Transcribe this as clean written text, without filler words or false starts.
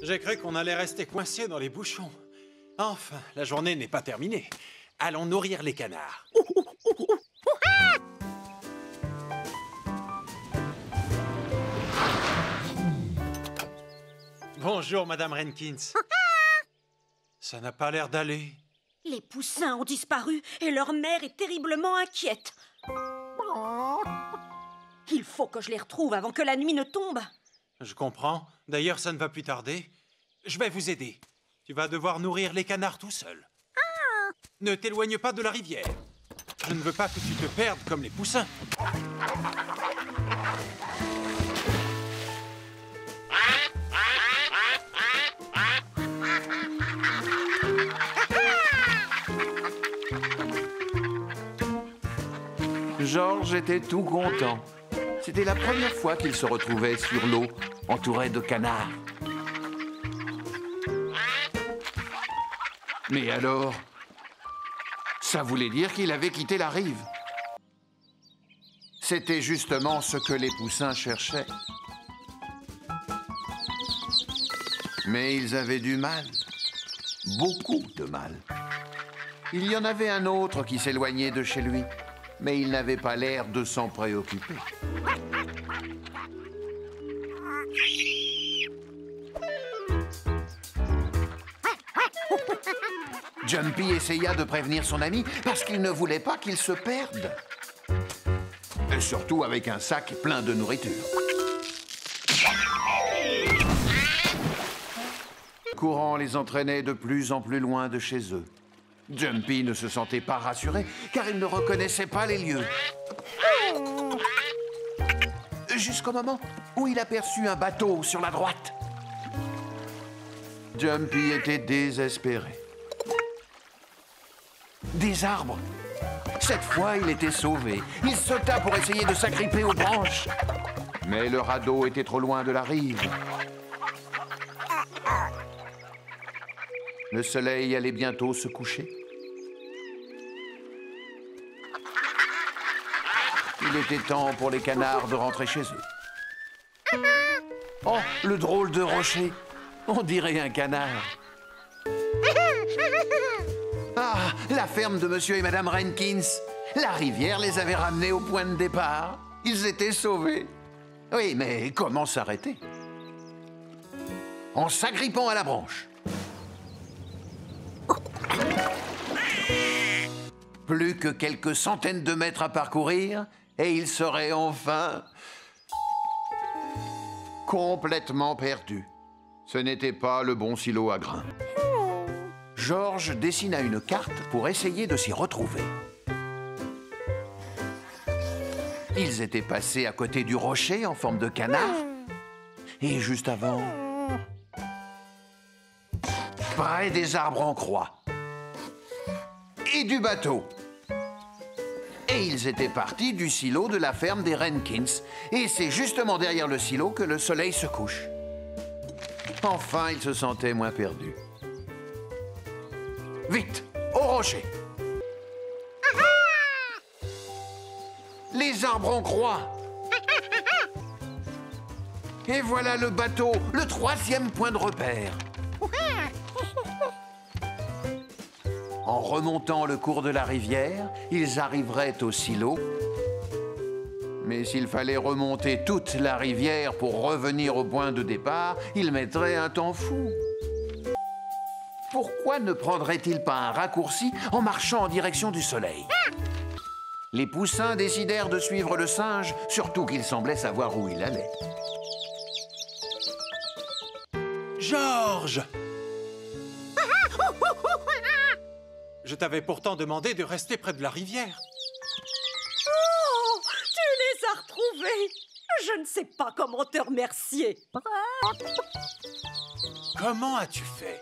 J'ai cru qu'on allait rester coincé dans les bouchons. Enfin, la journée n'est pas terminée. Allons nourrir les canards. Bonjour, Madame Renkins. Ça n'a pas l'air d'aller. Les poussins ont disparu et leur mère est terriblement inquiète. Il faut que je les retrouve avant que la nuit ne tombe. Je comprends. D'ailleurs, ça ne va plus tarder. Je vais vous aider. Tu vas devoir nourrir les canards tout seul. Ne t'éloigne pas de la rivière. Je ne veux pas que tu te perdes comme les poussins. Georges était tout content. C'était la première fois qu'il se retrouvait sur l'eau, entouré de canards. Mais alors, ça voulait dire qu'il avait quitté la rive. C'était justement ce que les poussins cherchaient. Mais ils avaient du mal. Beaucoup de mal. Il y en avait un autre qui s'éloignait de chez lui, mais il n'avait pas l'air de s'en préoccuper. Jumpy essaya de prévenir son ami parce qu'il ne voulait pas qu'il se perde. Et surtout avec un sac plein de nourriture. Courant les entraînait de plus en plus loin de chez eux. Jumpy ne se sentait pas rassuré car il ne reconnaissait pas les lieux. Jusqu'au moment où il aperçut un bateau sur la droite. Jumpy était désespéré. Des arbres. Cette fois, il était sauvé. Il sauta pour essayer de s'agripper aux branches. Mais le radeau était trop loin de la rive. Le soleil allait bientôt se coucher. Il était temps pour les canards de rentrer chez eux. Oh, le drôle de rocher! On dirait un canard. Ah, la ferme de Monsieur et Madame Renkins. La rivière les avait ramenés au point de départ. Ils étaient sauvés. Oui, mais comment s'arrêter? En s'agrippant à la branche. Plus que quelques centaines de mètres à parcourir, et ils seraient enfin complètement perdus. Ce n'était pas le bon silo à grains. Georges dessina une carte pour essayer de s'y retrouver. Ils étaient passés à côté du rocher en forme de canard. Et juste avant, près des arbres en croix. Et du bateau. Et ils étaient partis du silo de la ferme des Renkins. Et c'est justement derrière le silo que le soleil se couche. Enfin, ils se sentaient moins perdus. Vite, au rocher. Les arbres en croix. Et voilà le bateau, le troisième point de repère. En remontant le cours de la rivière, ils arriveraient au silo. Mais s'il fallait remonter toute la rivière pour revenir au point de départ, ils mettraient un temps fou. Pourquoi ne prendraient-ils pas un raccourci en marchant en direction du soleil? Les poussins décidèrent de suivre le singe, surtout qu'il semblait savoir où il allait. Georges! Je t'avais pourtant demandé de rester près de la rivière. Oh, tu les as retrouvés. Je ne sais pas comment te remercier. Comment as-tu fait?